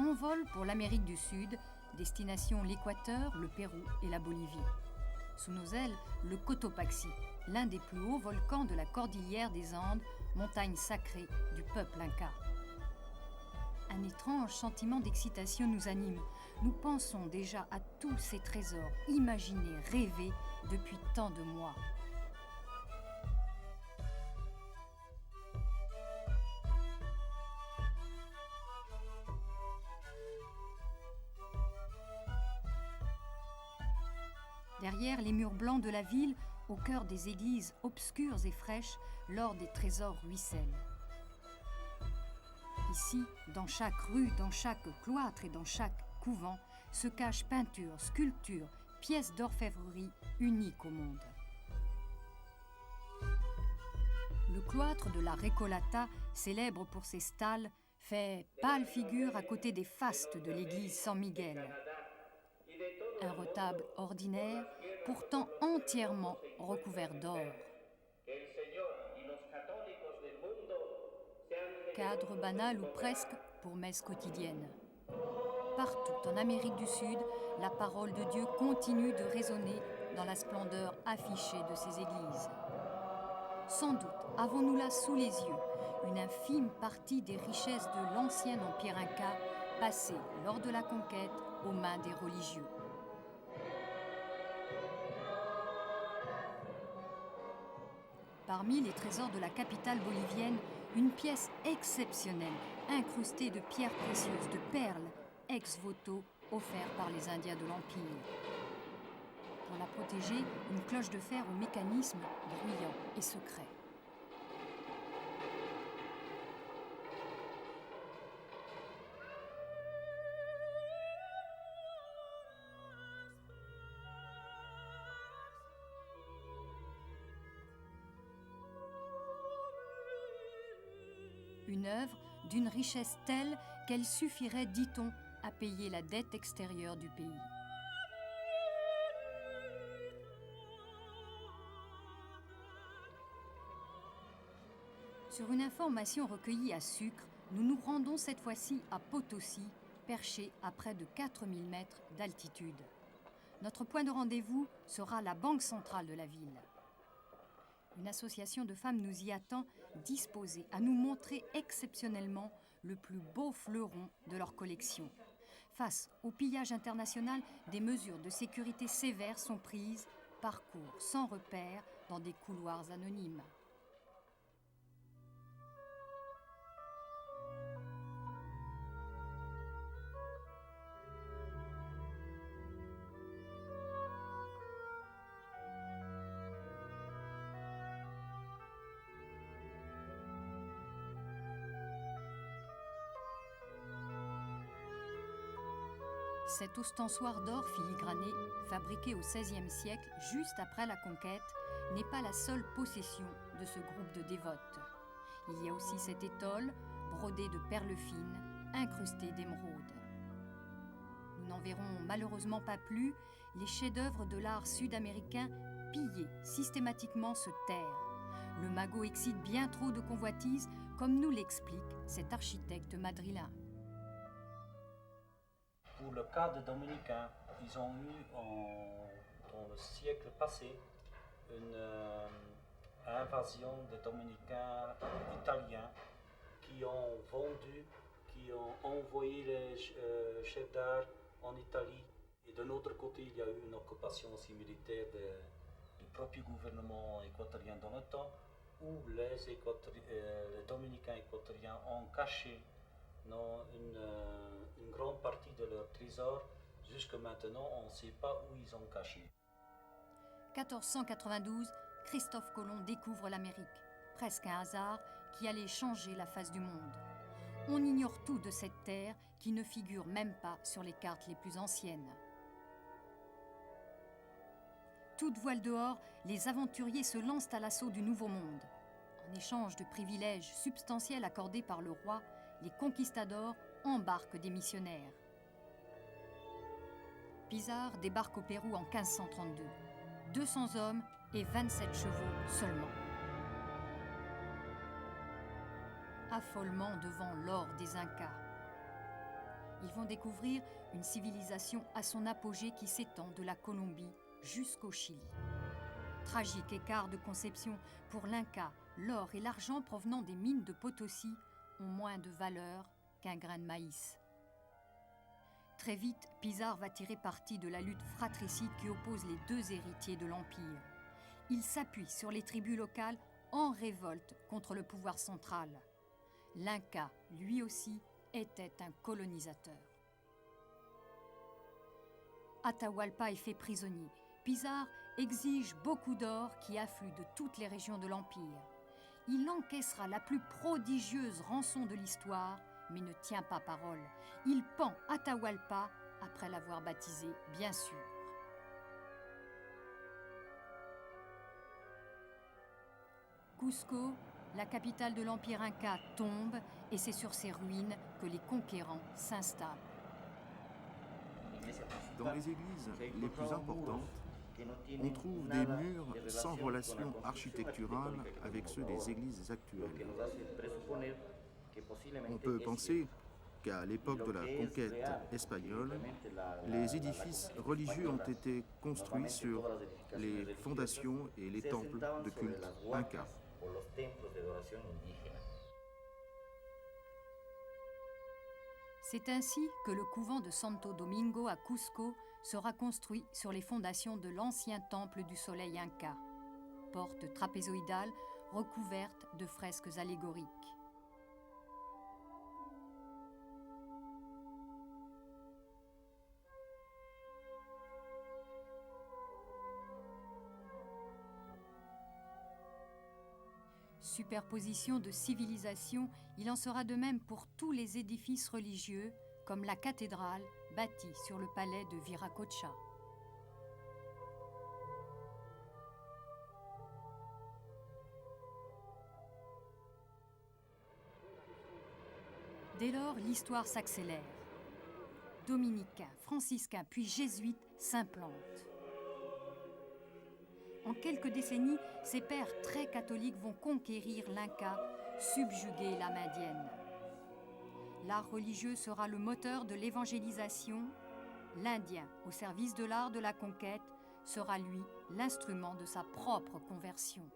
envol pour l'Amérique du Sud, destination l'Équateur, le Pérou et la Bolivie. Sous nos ailes, le Cotopaxi, l'un des plus hauts volcans de la cordillère des Andes, montagne sacrée du peuple inca. Un étrange sentiment d'excitation nous anime. Nous pensons déjà à tous ces trésors imaginés, rêvés depuis tant de mois. Derrière les murs blancs de la ville, au cœur des églises obscures et fraîches, l'or des trésors ruisselle. Ici, dans chaque rue, dans chaque cloître et dans chaque couvent, se cachent peintures, sculptures, pièces d'orfèvrerie uniques au monde. Le cloître de la Recolata, célèbre pour ses stalles, fait pâle figure à côté des fastes de l'église San Miguel. Un retable ordinaire, pourtant entièrement recouvert d'or. Cadre banal ou presque pour messe quotidienne. Partout en Amérique du Sud, la parole de Dieu continue de résonner dans la splendeur affichée de ces églises. Sans doute avons-nous là sous les yeux une infime partie des richesses de l'ancien empire inca, passées lors de la conquête aux mains des religieux. Parmi les trésors de la capitale bolivienne, une pièce exceptionnelle, incrustée de pierres précieuses, de perles, ex voto, offerte par les Indiens de l'Empire. Pour la protéger, une cloche de fer au mécanisme bruyant et secret. Une œuvre d'une richesse telle qu'elle suffirait, dit-on, à payer la dette extérieure du pays. Sur une information recueillie à Sucre, nous nous rendons cette fois-ci à Potosí, perché à près de 4000 mètres d'altitude. Notre point de rendez-vous sera la banque centrale de la ville. Une association de femmes nous y attend, disposée à nous montrer exceptionnellement le plus beau fleuron de leur collection. Face au pillage international, des mesures de sécurité sévères sont prises, parcours sans repère dans des couloirs anonymes. Cet ostensoir d'or filigrané, fabriqué au XVIe siècle, juste après la conquête, n'est pas la seule possession de ce groupe de dévotes. Il y a aussi cette étole, brodée de perles fines, incrustée d'émeraudes. Nous n'en verrons malheureusement pas plus, les chefs-d'œuvre de l'art sud-américain pillés systématiquement se tairent. Le magot excite bien trop de convoitises, comme nous l'explique cet architecte madrilène. Pour le cas des Dominicains, ils ont eu dans le siècle passé une invasion des Dominicains italiens qui ont vendu, qui ont envoyé les chefs d'art en Italie. Et de l'autre côté, il y a eu une occupation aussi militaire du propre gouvernement équatorien dans le temps, où les Dominicains équatoriens ont caché une grande partie de leur trésor. Jusque maintenant, on ne sait pas où ils ont caché. 1492, Christophe Colomb découvre l'Amérique, presque un hasard qui allait changer la face du monde. On ignore tout de cette terre qui ne figure même pas sur les cartes les plus anciennes. Toute voile dehors, les aventuriers se lancent à l'assaut du Nouveau Monde. En échange de privilèges substantiels accordés par le roi, les conquistadors embarquent des missionnaires. Pizarre débarque au Pérou en 1532. 200 hommes et 27 chevaux seulement. Affolement devant l'or des Incas. Ils vont découvrir une civilisation à son apogée qui s'étend de la Colombie jusqu'au Chili. Tragique écart de conception pour l'Inca, l'or et l'argent provenant des mines de Potosi ont moins de valeur qu'un grain de maïs. Très vite, Pizarre va tirer parti de la lutte fratricide qui oppose les deux héritiers de l'Empire. Il s'appuie sur les tribus locales en révolte contre le pouvoir central. L'Inca, lui aussi, était un colonisateur. Atahualpa est fait prisonnier. Pizarre exige beaucoup d'or qui afflue de toutes les régions de l'Empire. Il encaissera la plus prodigieuse rançon de l'histoire, mais ne tient pas parole. Il pend Atahualpa après l'avoir baptisé, bien sûr. Cusco, la capitale de l'Empire Inca, tombe et c'est sur ses ruines que les conquérants s'installent. Dans les églises les plus importantes, on trouve des murs sans relation architecturale avec ceux des églises actuelles. On peut penser qu'à l'époque de la conquête espagnole, les édifices religieux ont été construits sur les fondations et les temples de culte incas. C'est ainsi que le couvent de Santo Domingo à Cusco sera construit sur les fondations de l'ancien temple du soleil inca. Porte trapézoïdale recouverte de fresques allégoriques. Superposition de civilisations, il en sera de même pour tous les édifices religieux, comme la cathédrale bâtie sur le palais de Viracocha. Dès lors, l'histoire s'accélère. Dominicains, franciscains, puis jésuites s'implantent. En quelques décennies, ces pères très catholiques vont conquérir l'Inca, subjuguer l'âme indienne. L'art religieux sera le moteur de l'évangélisation. L'Indien, au service de l'art de la conquête, sera lui l'instrument de sa propre conversion.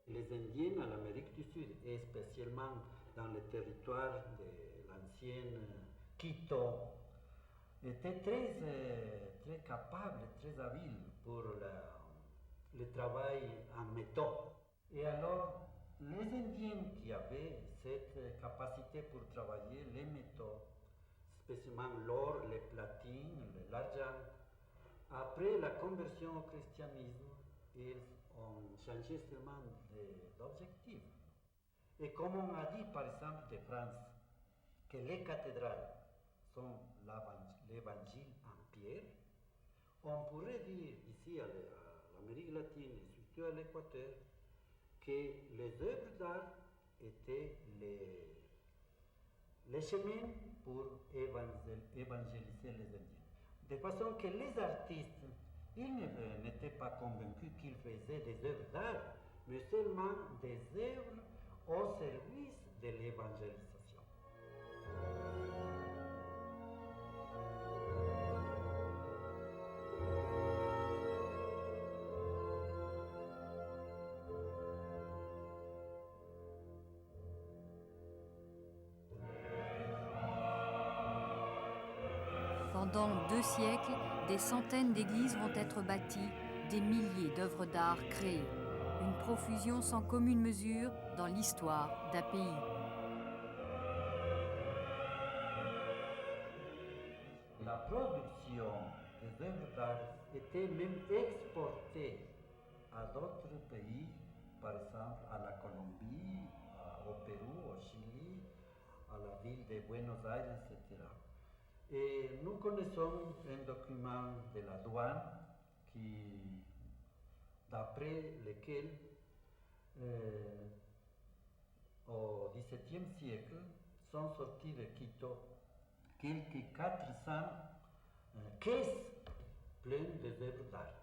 Les Indiens en Amérique du Sud, et spécialement dans le territoire de l'ancienne Quito, étaient très capables, très habiles pour le travail en méthode. Et alors, les Indiens qui avaient cette capacité pour travailler les métaux, spécialement l'or, les platines, l'argent, après la conversion au christianisme, ils ont changé seulement d'objectif. Et comme on a dit par exemple de France, que les cathédrales sont l'évangile en pierre, on pourrait dire ici à l'Amérique latine et surtout à l'Équateur que les œuvres d'art étaient les chemins pour évangéliser les Indiens. De façon que les artistes, ils n'étaient pas convaincus qu'ils faisaient des œuvres d'art, mais seulement des œuvres au service de l'évangélisation. Pendant 2 siècles, des centaines d'églises vont être bâties, des milliers d'œuvres d'art créées. Une profusion sans commune mesure dans l'histoire d'un pays. La production des œuvres d'art était même exportée à d'autres pays, par exemple à la Colombie, au Pérou, au Chili, à la ville de Buenos Aires, etc. Et nous connaissons un document de la douane d'après lequel, au XVIIe siècle, sont sortis de Quito quelques 400 caisses pleines d'œuvres d'art.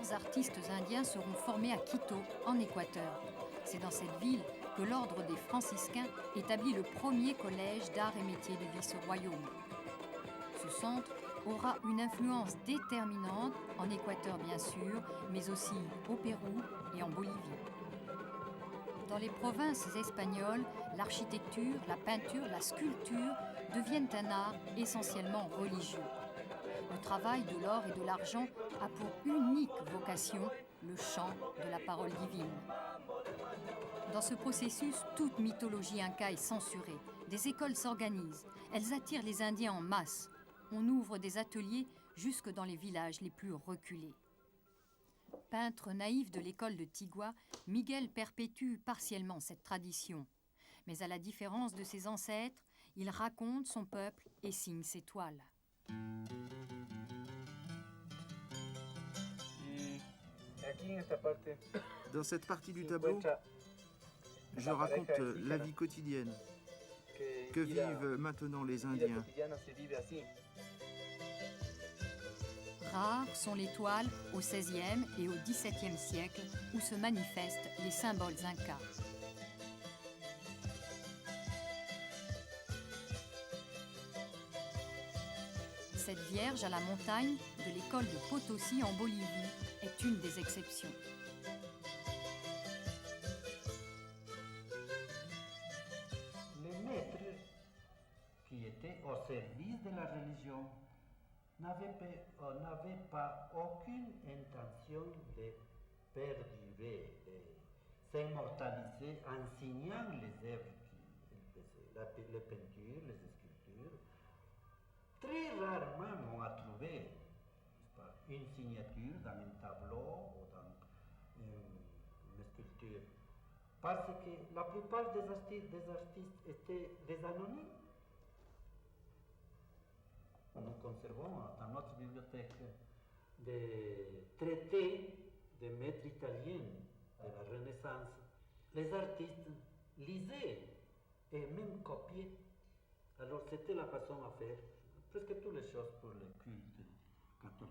premiers artistes indiens seront formés à Quito, en Équateur. C'est dans cette ville que l'ordre des franciscains établit le premier collège d'arts et métiers du vice-royaume. Ce centre aura une influence déterminante en Équateur bien sûr, mais aussi au Pérou et en Bolivie. Dans les provinces espagnoles, l'architecture, la peinture, la sculpture deviennent un art essentiellement religieux. Le travail de l'or et de l'argent a pour unique vocation le chant de la parole divine. Dans ce processus, toute mythologie inca est censurée. Des écoles s'organisent. Elles attirent les Indiens en masse. On ouvre des ateliers jusque dans les villages les plus reculés. Peintre naïf de l'école de Tigua, Miguel perpétue partiellement cette tradition. Mais à la différence de ses ancêtres, il raconte son peuple et signe ses toiles. Dans cette partie du tableau, je raconte la vie quotidienne que vivent maintenant les Indiens. Rares sont les toiles au XVIe et au XVIIe siècle où se manifestent les symboles incas. Cette Vierge à la montagne de l'école de Potosí en Bolivie est une des exceptions. Les maîtres qui étaient au service de la religion n'avaient pas aucune intention de perdurer, de s'immortaliser en signant les œuvres les peintures, les sculptures. Très rarement on a trouvé une signature dans un tableau ou dans une sculpture. Parce que la plupart des artistes étaient des anonymes. Nous conservons dans notre bibliothèque des traités des maîtres italiens de la Renaissance. Les artistes lisaient et même copiaient. Alors c'était la façon à faire presque toutes les choses pour le culte catholique.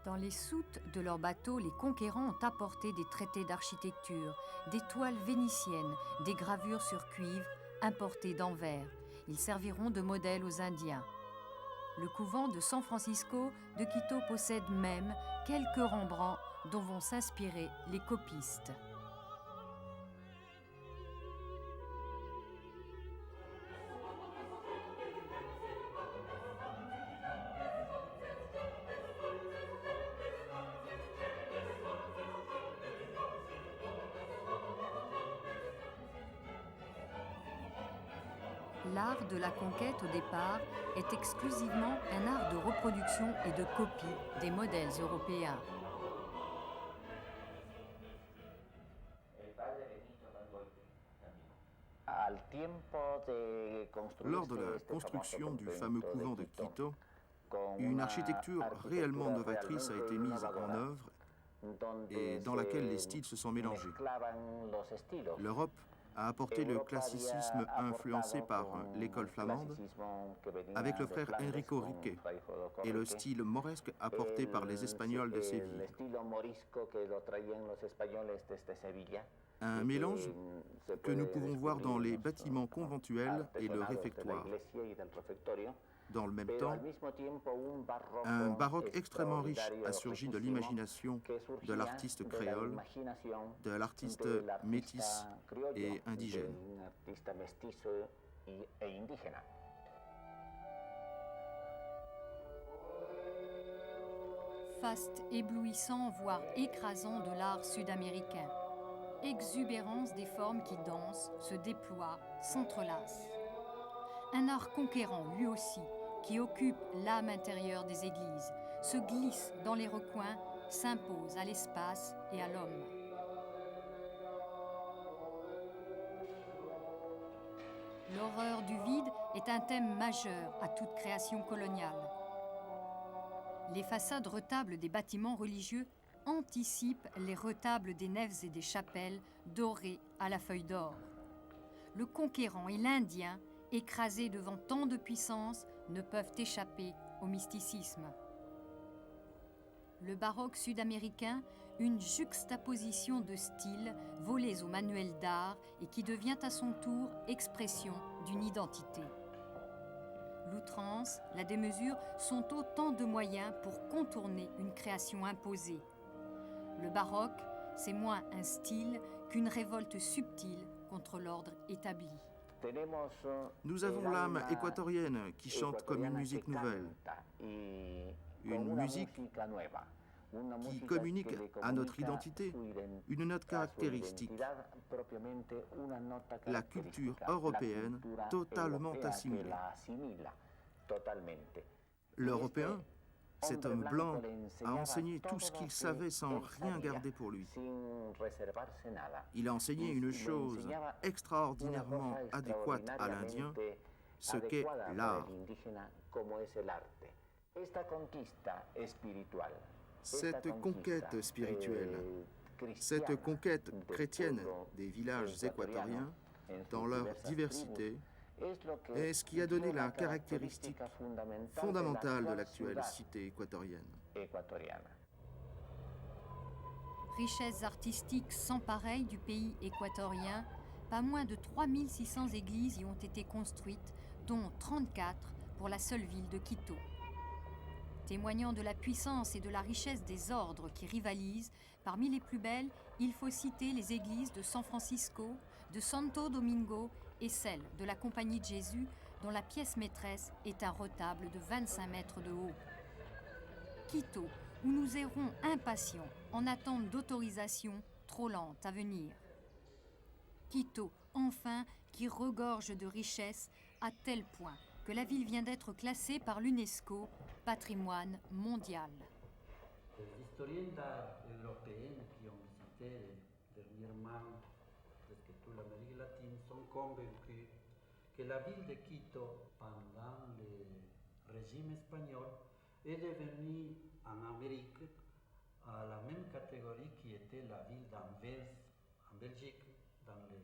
Dans les soutes de leurs bateaux, les conquérants ont apporté des traités d'architecture, des toiles vénitiennes, des gravures sur cuivre importées d'Anvers. Ils serviront de modèle aux Indiens. Le couvent de San Francisco de Quito possède même quelques Rembrandts dont vont s'inspirer les copistes. L'art de la conquête, au départ, est exclusivement un art de reproduction et de copie des modèles européens. Lors de la construction du fameux couvent de Quito, une architecture réellement novatrice a été mise en œuvre et dans laquelle les styles se sont mélangés. L'Europe a apporté le classicisme influencé par l'école flamande avec le frère Enrico Riquet et le style mauresque apporté par les Espagnols de Séville. Un mélange que nous pouvons voir dans les bâtiments conventuels et le réfectoire. Dans le même temps, un baroque extrêmement riche a surgi de l'imagination de l'artiste créole, de l'artiste métis et indigène. Faste éblouissant, voire écrasant de l'art sud-américain. Exubérance des formes qui dansent, se déploient, s'entrelacent. Un art conquérant, lui aussi, qui occupe l'âme intérieure des églises, se glisse dans les recoins, s'impose à l'espace et à l'homme. L'horreur du vide est un thème majeur à toute création coloniale. Les façades retables des bâtiments religieux anticipent les retables des nefs et des chapelles dorées à la feuille d'or. le conquérant et l'Indien, écrasés devant tant de puissance, ne peuvent échapper au mysticisme. Le baroque sud-américain, une juxtaposition de styles volés au manuel d'art et qui devient à son tour expression d'une identité. L'outrance, la démesure sont autant de moyens pour contourner une création imposée. Le baroque, c'est moins un style qu'une révolte subtile contre l'ordre établi. Nous avons l'âme équatorienne qui chante comme une musique nouvelle, une musique qui communique à notre identité une note caractéristique, la culture européenne totalement assimilée. L'Européen, cet homme blanc, a enseigné tout ce qu'il savait sans rien garder pour lui. Il a enseigné une chose extraordinairement adéquate à l'Indien, ce qu'est l'art. Cette conquête spirituelle, cette conquête chrétienne des villages équatoriens, dans leur diversité, est ce qui a donné la caractéristique fondamentale de l'actuelle cité équatorienne. Richesses artistiques sans pareil du pays équatorien, pas moins de 3600 églises y ont été construites, dont 34 pour la seule ville de Quito. Témoignant de la puissance et de la richesse des ordres qui rivalisent, parmi les plus belles, il faut citer les églises de San Francisco, de Santo Domingo et celle de la Compagnie de Jésus, dont la pièce maîtresse est un retable de 25 mètres de haut. Quito, où nous errons impatients en attente d'autorisation trop lente à venir. Quito, enfin, qui regorge de richesses à tel point que la ville vient d'être classée par l'UNESCO patrimoine mondial. Les historiens d'art européens qui ont visité dernièrement presque toute l'Amérique latine sont convaincus que la ville de Quito, pendant le régime espagnol, est devenue en Amérique à la même catégorie qui était la ville d'Anvers en Belgique dans le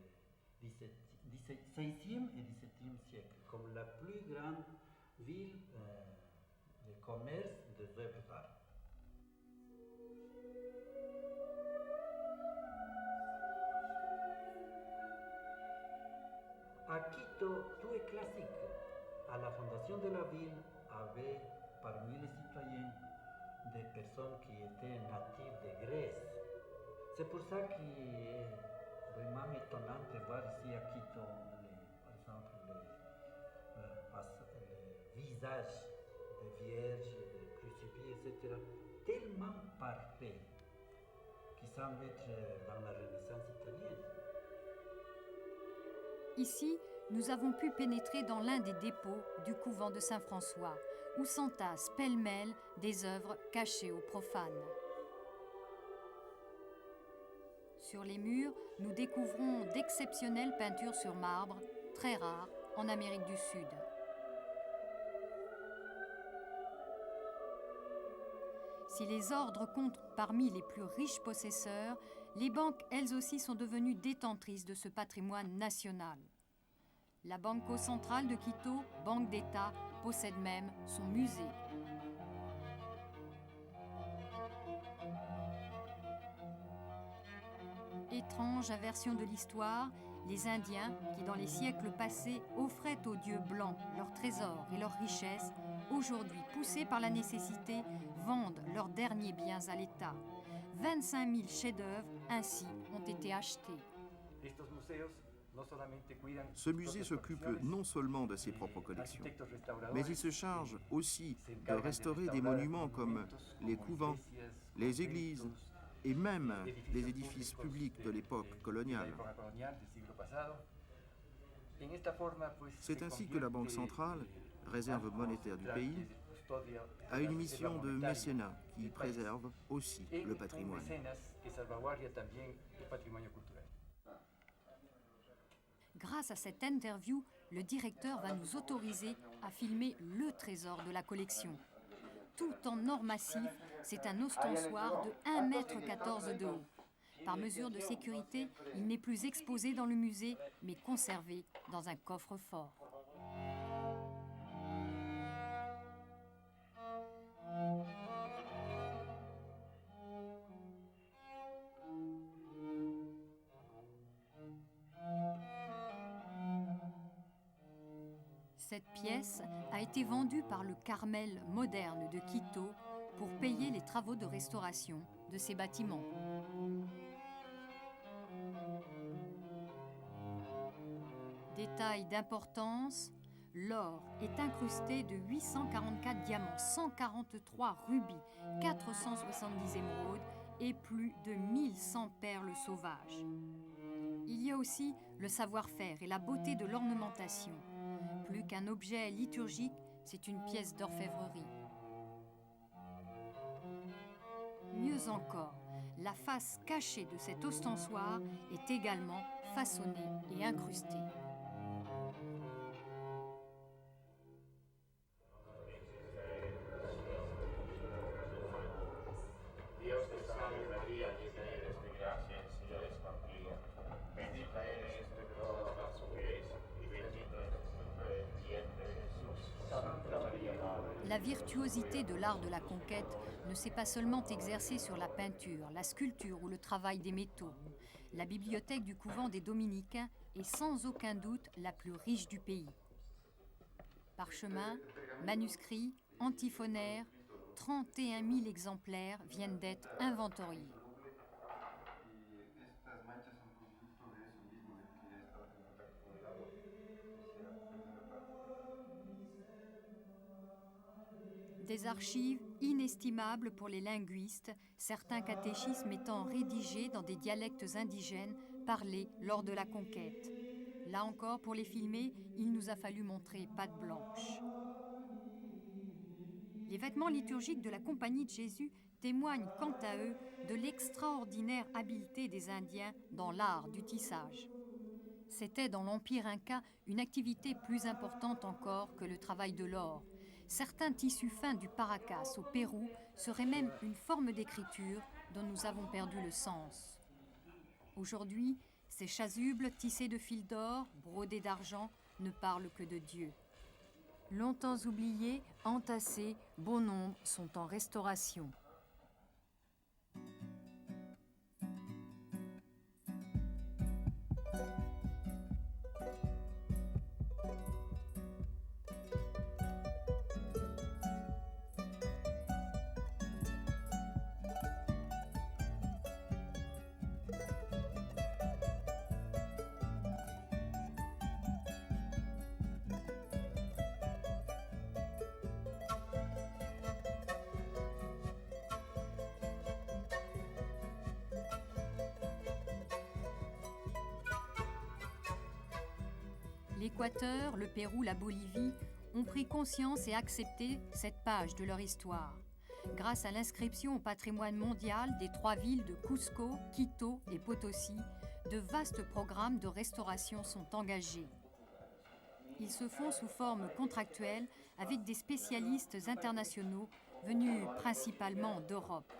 16e et 17e siècle, comme la plus grande ville de commerce des œuvres d'art. À Quito, tout est classique. À la fondation de la ville, avait parmi les citoyens des personnes qui étaient natives de Grèce. C'est pour ça qu'il est vraiment étonnant de voir ici à Quito, par exemple, les visages des vierges, des crucifix, etc., tellement parfaits qui semblent être dans la Renaissance italienne. Ici, nous avons pu pénétrer dans l'un des dépôts du couvent de Saint-François, où s'entassent pêle-mêle des œuvres cachées aux profanes. Sur les murs, nous découvrons d'exceptionnelles peintures sur marbre, très rares en Amérique du Sud. Si les ordres comptent parmi les plus riches possesseurs, les banques, elles aussi, sont devenues détentrices de ce patrimoine national. La Banco Central de Quito, banque d'État, possède même son musée. Étrange inversion de l'histoire, les Indiens, qui dans les siècles passés offraient aux dieux blancs leurs trésors et leurs richesses, aujourd'hui, poussés par la nécessité, vendent leurs derniers biens à l'État. 25 000 chefs-d'œuvre ainsi ont été achetés. Ce musée s'occupe non seulement de ses propres collections, mais il se charge aussi de restaurer des monuments comme les couvents, les églises et même les édifices publics de l'époque coloniale. C'est ainsi que la Banque centrale, réserve monétaire du pays, a une mission de mécénat qui préserve aussi le patrimoine. Grâce à cette interview, le directeur va nous autoriser à filmer le trésor de la collection. Tout en or massif, c'est un ostensoir de 1,14 m de haut. Par mesure de sécurité, il n'est plus exposé dans le musée, mais conservé dans un coffre-fort. Cette pièce a été vendue par le Carmel moderne de Quito pour payer les travaux de restauration de ces bâtiments. Détail d'importance, l'or est incrusté de 844 diamants, 143 rubis, 470 émeraudes et plus de 1100 perles sauvages. Il y a aussi le savoir-faire et la beauté de l'ornementation. Plus qu'un objet liturgique, c'est une pièce d'orfèvrerie. Mieux encore, la face cachée de cet ostensoir est également façonnée et incrustée. La virtuosité de l'art de la conquête ne s'est pas seulement exercée sur la peinture, la sculpture ou le travail des métaux. La bibliothèque du couvent des Dominicains est sans aucun doute la plus riche du pays. Parchemins, manuscrits, antiphonaires, 31 000 exemplaires viennent d'être inventoriés. Des archives inestimables pour les linguistes, certains catéchismes étant rédigés dans des dialectes indigènes parlés lors de la conquête. Là encore, pour les filmer, il nous a fallu montrer patte blanche. Les vêtements liturgiques de la Compagnie de Jésus témoignent quant à eux de l'extraordinaire habileté des Indiens dans l'art du tissage. C'était dans l'Empire inca une activité plus importante encore que le travail de l'or. Certains tissus fins du Paracas au Pérou seraient même une forme d'écriture dont nous avons perdu le sens. Aujourd'hui, ces chasubles tissés de fils d'or, brodés d'argent, ne parlent que de Dieu. Longtemps oubliés, entassés, bon nombre sont en restauration. L'Équateur, le Pérou, la Bolivie ont pris conscience et accepté cette page de leur histoire. Grâce à l'inscription au patrimoine mondial des 3 villes de Cusco, Quito et Potosí, de vastes programmes de restauration sont engagés. Ils se font sous forme contractuelle avec des spécialistes internationaux venus principalement d'Europe.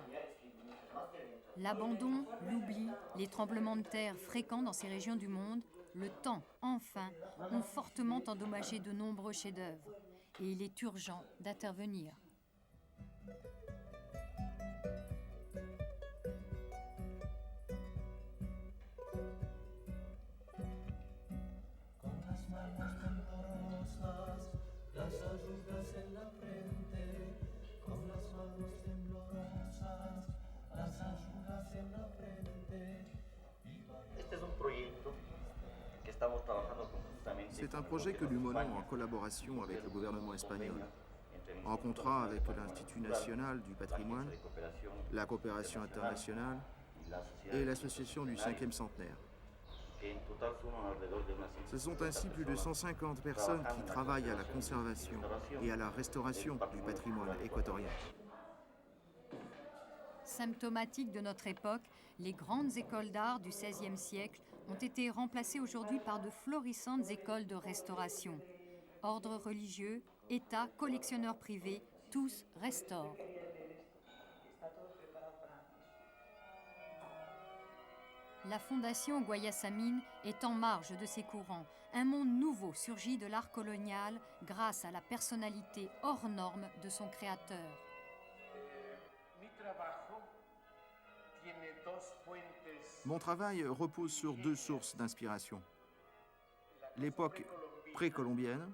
L'abandon, l'oubli, les tremblements de terre fréquents dans ces régions du monde, le temps, enfin, ont fortement endommagé de nombreux chefs-d'œuvre et il est urgent d'intervenir. C'est un projet que nous menons en collaboration avec le gouvernement espagnol, en contrat avec l'Institut national du patrimoine, la coopération internationale et l'association du 5e centenaire. Ce sont ainsi plus de 150 personnes qui travaillent à la conservation et à la restauration du patrimoine équatorien. Symptomatique de notre époque, les grandes écoles d'art du XVIe siècle ont été remplacées aujourd'hui par de florissantes écoles de restauration. Ordres religieux, État, collectionneurs privés, tous restaurent. La fondation Guayasamín est en marge de ces courants. Un monde nouveau surgit de l'art colonial grâce à la personnalité hors norme de son créateur. Mon travail repose sur deux sources d'inspiration. L'époque précolombienne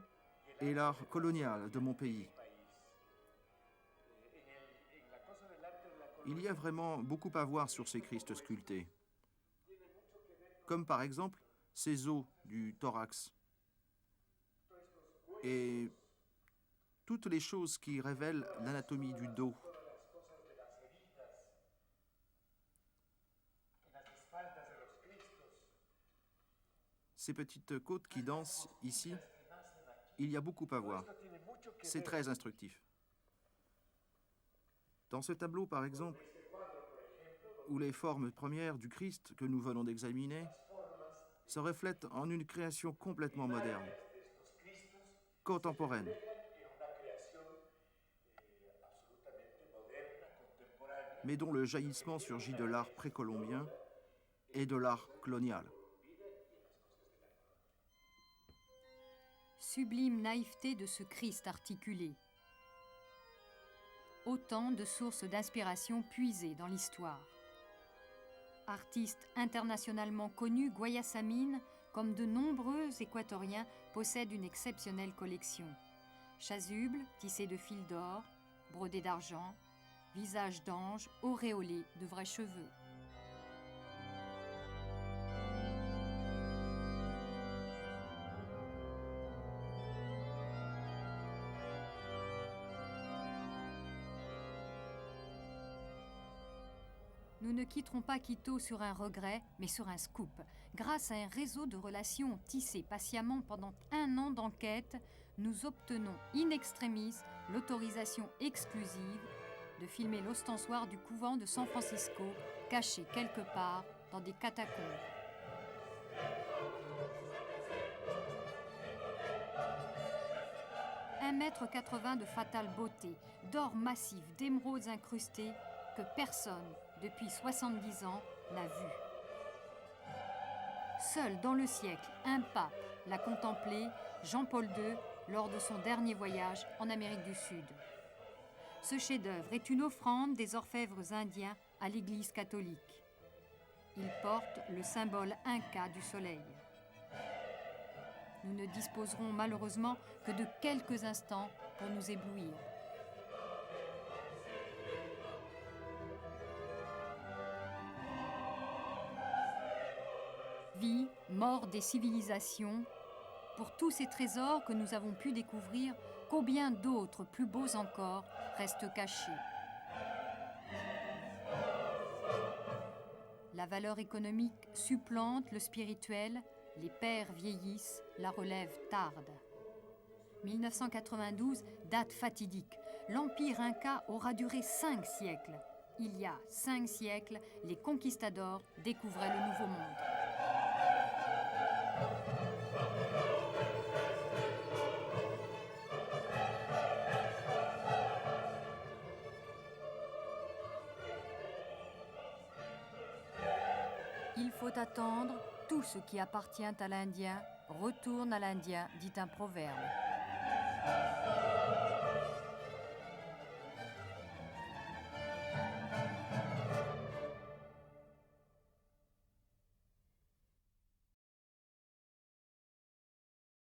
et l'art colonial de mon pays. Il y a vraiment beaucoup à voir sur ces Christ sculptés. Comme par exemple ces os du thorax et toutes les choses qui révèlent l'anatomie du dos. Ces petites côtes qui dansent ici, il y a beaucoup à voir. C'est très instructif. Dans ce tableau, par exemple, où les formes premières du Christ que nous venons d'examiner se reflètent en une création complètement moderne, contemporaine. Mais dont le jaillissement surgit de l'art précolombien et de l'art colonial. Sublime naïveté de ce Christ articulé. Autant de sources d'inspiration puisées dans l'histoire. Artiste internationalement connu, Guayasamín, comme de nombreux Équatoriens, possède une exceptionnelle collection. Chasubles tissés de fils d'or, brodés d'argent, visages d'anges auréolés de vrais cheveux. Nous ne quitterons pas Quito sur un regret, mais sur un scoop. Grâce à un réseau de relations tissé patiemment pendant 1 an d'enquête, nous obtenons in extremis l'autorisation exclusive de filmer l'ostensoir du couvent de San Francisco, caché quelque part dans des catacombes. Un 1,80 m de fatale beauté, d'or massif, d'émeraudes incrustées, que personne, depuis 70 ans, n'a vu. Seul dans le siècle, un pape l'a contemplé, Jean-Paul II, lors de son dernier voyage en Amérique du Sud. Ce chef-d'œuvre est une offrande des orfèvres indiens à l'Église catholique. Il porte le symbole inca du soleil. Nous ne disposerons malheureusement que de quelques instants pour nous éblouir. Vie, mort des civilisations, pour tous ces trésors que nous avons pu découvrir, combien d'autres plus beaux encore restent cachés. La valeur économique supplante le spirituel, les pères vieillissent, la relève tarde. 1992, date fatidique. L'empire inca aura duré 5 siècles. Il y a 5 siècles, les conquistadors découvraient le Nouveau Monde. Il faut attendre, tout ce qui appartient à l'Indien retourne à l'Indien, dit un proverbe.